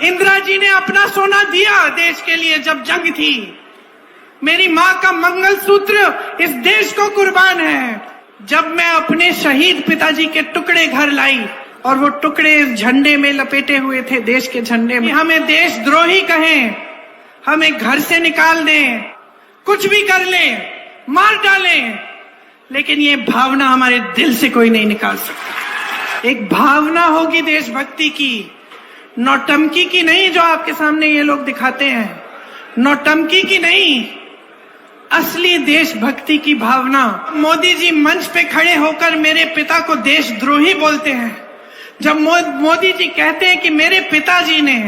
इंदिरा जी ने अपना सोना दिया देश के लिए जब जंग थी। मेरी माँ का मंगलसूत्र इस देश को कुर्बान है। जब मैं अपने शहीद पिताजी के टुकड़े घर लाई और वो टुकड़े इस झंडे में लपेटे हुए थे, देश के झंडे में, हमें देशद्रोही कहें, हमें घर से निकाल दें, कुछ भी कर लें, मार डालें, लेकिन ये भावना हमारे दिल से कोई नहीं निकाल सकता। एक भावना होगी देशभक्ति की, नौटंकी की नहीं, जो आपके सामने ये लोग दिखाते हैं, नौटंकी की नहीं, असली देशभक्ति की भावना। मोदी जी मंच पे खड़े होकर मेरे पिता को देशद्रोही बोलते हैं। जब मोदी जी कहते हैं कि मेरे पिताजी ने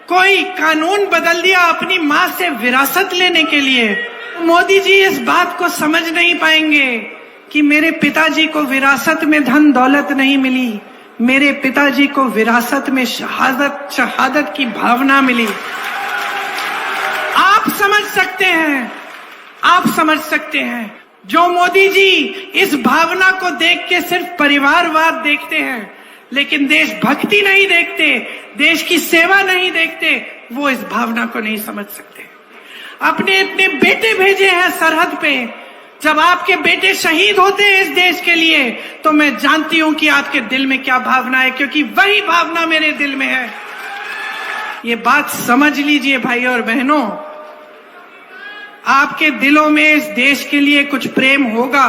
कोई कानून बदल दिया अपनी माँ से विरासत लेने के लिए, मोदी जी इस बात को समझ नहीं पाएंगे कि मेरे पिताजी को विरासत में धन दौलत नहीं मिली, मेरे पिताजी को विरासत में शहादत की भावना मिली। आप समझ सकते हैं, आप समझ सकते हैं। जो मोदी जी इस भावना को देख के सिर्फ परिवारवाद देखते हैं, लेकिन देशभक्ति नहीं देखते, देश की सेवा नहीं देखते, वो इस भावना को नहीं समझ सकते। अपने इतने बेटे भेजे हैं सरहद पे। जब आपके बेटे शहीद होते हैं इस देश के लिए, तो मैं जानती हूं कि आपके दिल में क्या भावना है, क्योंकि वही भावना मेरे दिल में है। ये बात समझ लीजिए भाई और बहनों, आपके दिलों में इस देश के लिए कुछ प्रेम होगा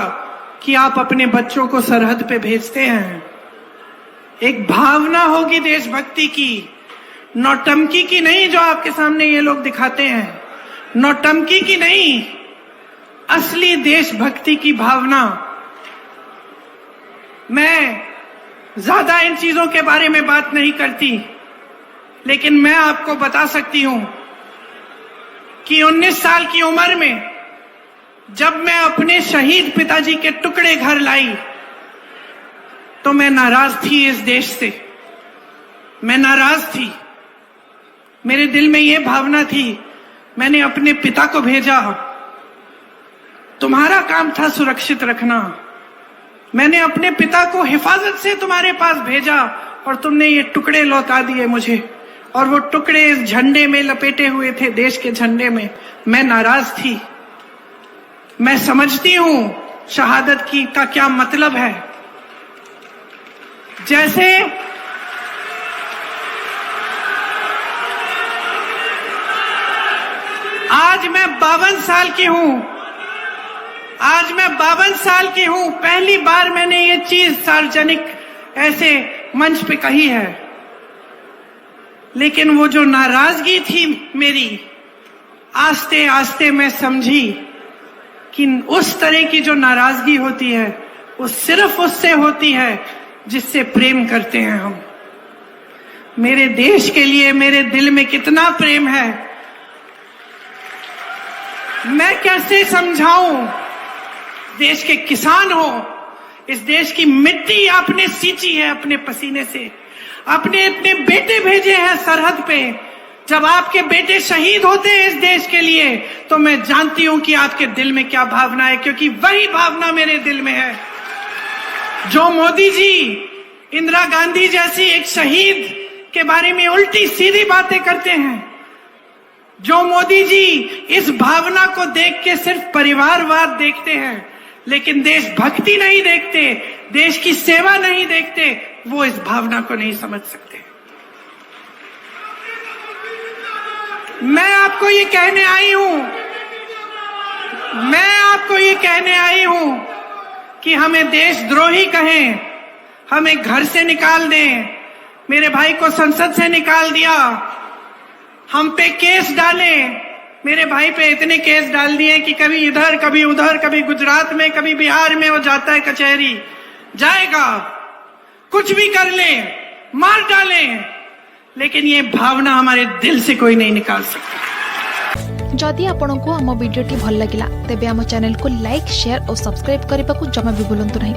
कि आप अपने बच्चों को सरहद पे भेजते हैं। एक भावना होगी देशभक्ति की, नौटंकी की नहीं, जो आपके सामने ये लोग दिखाते हैं, नौटंकी की नहीं, असली देशभक्ति की भावना। मैं ज्यादा इन चीजों के बारे में बात नहीं करती, लेकिन मैं आपको बता सकती हूं कि 19 साल की उम्र में जब मैं अपने शहीद पिताजी के टुकड़े घर लाई, तो मैं नाराज थी इस देश से, मैं नाराज थी। मेरे दिल में ये भावना थी, मैंने अपने पिता को भेजा, तुम्हारा काम था सुरक्षित रखना, मैंने अपने पिता को हिफाजत से तुम्हारे पास भेजा और तुमने ये टुकड़े लौटा दिए मुझे, और वो टुकड़े इस झंडे में लपेटे हुए थे, देश के झंडे में। मैं नाराज थी। मैं समझती हूं शहादत की का क्या मतलब है। जैसे आज मैं 52 साल की हूं, आज मैं 52 साल की हूं, पहली बार मैंने ये चीज सार्वजनिक ऐसे मंच पे कही है, लेकिन वो जो नाराजगी थी मेरी, आस्ते आस्ते मैं समझी कि उस तरह की जो नाराजगी होती है वो सिर्फ उससे होती है जिससे प्रेम करते हैं हम। मेरे देश के लिए मेरे दिल में कितना प्रेम है, मैं कैसे समझाऊं। देश के किसान हो, इस देश की मिट्टी आपने सींची है अपने पसीने से, अपने इतने बेटे भेजे हैं सरहद पे। जब आपके बेटे शहीद होते हैं इस देश के लिए, तो मैं जानती हूं कि आपके दिल में क्या भावना है, क्योंकि वही भावना मेरे दिल में है। जो मोदी जी इंदिरा गांधी जैसी एक शहीद के बारे में उल्टी सीधी बातें करते हैं, जो मोदी जी इस भावना को देख के सिर्फ परिवारवाद देखते हैं, लेकिन देशभक्ति नहीं देखते, देश की सेवा नहीं देखते, वो इस भावना को नहीं समझ सकते। मैं आपको ये कहने आई हूं, मैं आपको ये कहने आई हूं कि हमें देशद्रोही कहें, हमें घर से निकाल दें, मेरे भाई को संसद से निकाल दिया, हम पे केस डालें। मेरे भाई पे इतने केस डाल दिए कि कभी इधर कभी उधर, कभी गुजरात में कभी बिहार में वो जाता है कचहरी, जाएगा, कुछ भी कर ले, मार डालें, लेकिन ये भावना हमारे दिल से कोई नहीं निकाल सकता। जदि आपंक आम भिडी भल लगा तेब आम चैनल को लाइक, शेयर और सब्सक्राइब करने को जमा भी भूलु नहीं।